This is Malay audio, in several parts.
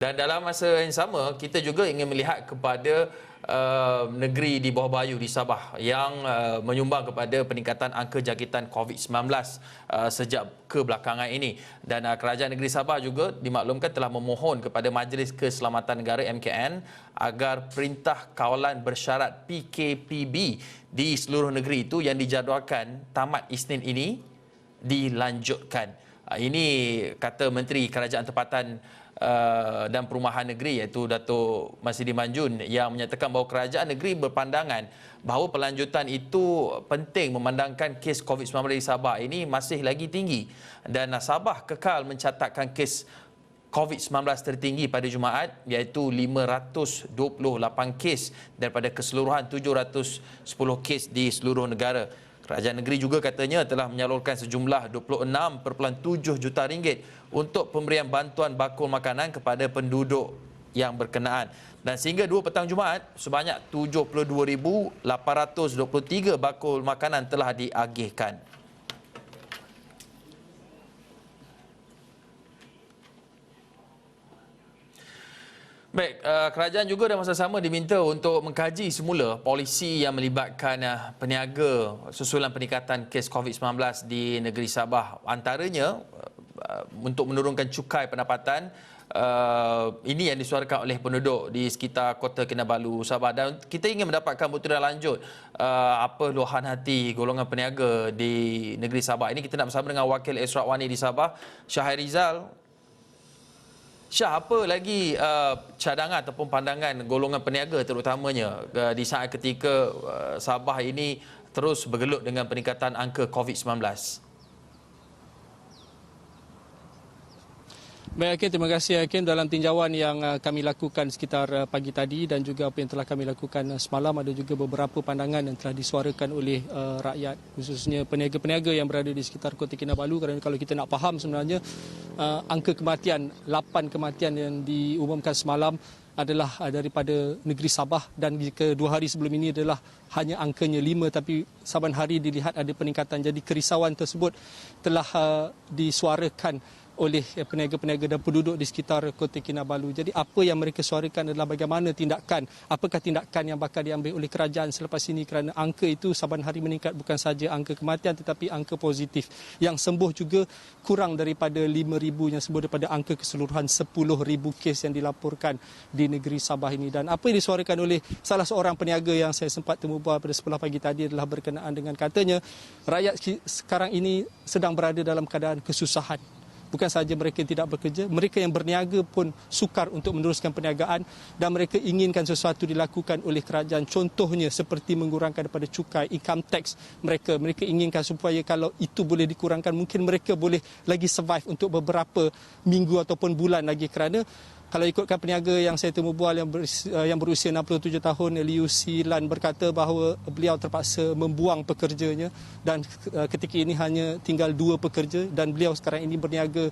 Dan dalam masa yang sama, kita juga ingin melihat kepada negeri di bawah bayu di Sabah yang menyumbang kepada peningkatan angka jangkitan COVID-19 sejak kebelakangan ini. Dan kerajaan negeri Sabah juga dimaklumkan telah memohon kepada Majlis Keselamatan Negara MKN agar perintah kawalan bersyarat PKPB di seluruh negeri itu yang dijadualkan tamat Isnin ini dilanjutkan. Ini kata Menteri Kerajaan Tempatan dan Perumahan Negeri iaitu Datuk Masidi Manjun yang menyatakan bahawa kerajaan negeri berpandangan bahawa pelanjutan itu penting memandangkan kes COVID-19 di Sabah ini masih lagi tinggi dan Sabah kekal mencatatkan kes COVID-19 tertinggi pada Jumaat iaitu 528 kes daripada keseluruhan 710 kes di seluruh negara. Kerajaan negeri juga katanya telah menyalurkan sejumlah 26.7 juta ringgit untuk pemberian bantuan bakul makanan kepada penduduk yang berkenaan. Dan sehingga 2 petang Jumaat, sebanyak 72,823 bakul makanan telah diagihkan. Baik, kerajaan juga dalam masa sama diminta untuk mengkaji semula polisi yang melibatkan peniaga susulan peningkatan kes COVID-19 di negeri Sabah. Antaranya untuk menurunkan cukai pendapatan, ini yang disuarakan oleh penduduk di sekitar Kota Kinabalu, Sabah. Dan kita ingin mendapatkan butiran lanjut apa luahan hati golongan peniaga di negeri Sabah. Ini kita nak bersama dengan Wakil Esrat Wani di Sabah, Syahrizal. Syah, apa lagi cadangan ataupun pandangan golongan peniaga terutamanya di saat ketika Sabah ini terus bergelut dengan peningkatan angka COVID-19? Baik, Hakim, terima kasih Hakim. Dalam tinjauan yang kami lakukan sekitar pagi tadi dan juga apa yang telah kami lakukan semalam, ada juga beberapa pandangan yang telah disuarakan oleh rakyat, khususnya peniaga-peniaga yang berada di sekitar Kota Kinabalu. Kerana kalau kita nak faham sebenarnya angka kematian, 8 kematian yang diumumkan semalam adalah daripada negeri Sabah, dan jika 2 hari sebelum ini adalah hanya angkanya 5, tapi saban hari dilihat ada peningkatan. Jadi kerisauan tersebut telah disuarakan oleh peniaga-peniaga dan penduduk di sekitar Kota Kinabalu. Jadi apa yang mereka suarakan adalah bagaimana tindakan, apakah tindakan yang bakal diambil oleh kerajaan selepas ini, kerana angka itu saban hari meningkat, bukan saja angka kematian tetapi angka positif. Yang sembuh juga kurang daripada 5,000 yang sembuh daripada angka keseluruhan 10,000 kes yang dilaporkan di negeri Sabah ini. Dan apa yang disuarakan oleh salah seorang peniaga yang saya sempat temu bual pada sebelah pagi tadi adalah berkenaan dengan katanya rakyat sekarang ini sedang berada dalam keadaan kesusahan. Bukan sahaja mereka tidak bekerja, mereka yang berniaga pun sukar untuk meneruskan perniagaan dan mereka inginkan sesuatu dilakukan oleh kerajaan. Contohnya seperti mengurangkan daripada cukai, income tax mereka. Mereka inginkan supaya kalau itu boleh dikurangkan, mungkin mereka boleh lagi survive untuk beberapa minggu ataupun bulan lagi, kerana kalau ikutkan peniaga yang saya temu bual yang berusia 67 tahun, Liu Silan, berkata bahawa beliau terpaksa membuang pekerjanya dan ketika ini hanya tinggal 2 pekerja dan beliau sekarang ini berniaga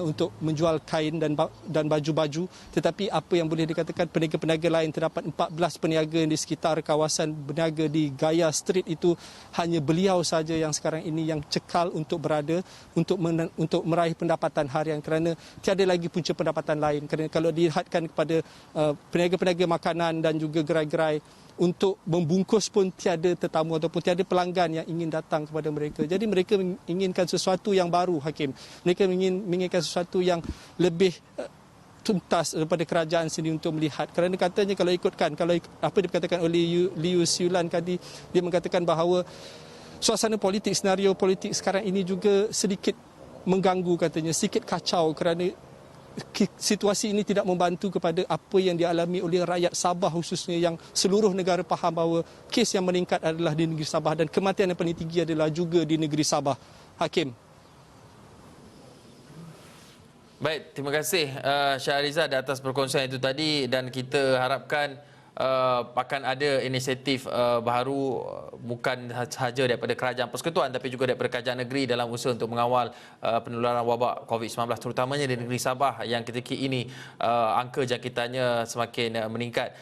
untuk menjual kain dan baju-baju. Tetapi apa yang boleh dikatakan, peniaga-peniaga lain, terdapat 14 peniaga di sekitar kawasan berniaga di Gaya Street itu, hanya beliau saja yang sekarang ini yang cekal untuk berada untuk meraih pendapatan harian, kerana tiada lagi punca pendapatan lain. Kerana kalau dilihatkan kepada peniaga-peniaga makanan dan juga gerai-gerai, untuk membungkus pun tiada tetamu ataupun tiada pelanggan yang ingin datang kepada mereka. Jadi mereka menginginkan sesuatu yang baru, Hakim. Mereka menginginkan sesuatu yang lebih tuntas daripada kerajaan sendiri untuk melihat. Kerana katanya kalau ikutkan, kalau apa dikatakan oleh Liu Siulan tadi, dia mengatakan bahawa suasana politik, senario politik sekarang ini juga sedikit mengganggu, katanya, sedikit kacau, kerana situasi ini tidak membantu kepada apa yang dialami oleh rakyat Sabah, khususnya yang seluruh negara faham bahawa kes yang meningkat adalah di negeri Sabah dan kematian yang paling tinggi adalah juga di negeri Sabah. Hakim. Baik, terima kasih Syahrizal atas perkongsian itu tadi, dan kita harapkan akan ada inisiatif baru bukan sahaja daripada kerajaan persekutuan tapi juga daripada kerajaan negeri dalam usaha untuk mengawal penularan wabak COVID-19 terutamanya di negeri Sabah yang ketika ini angka jangkitannya semakin meningkat.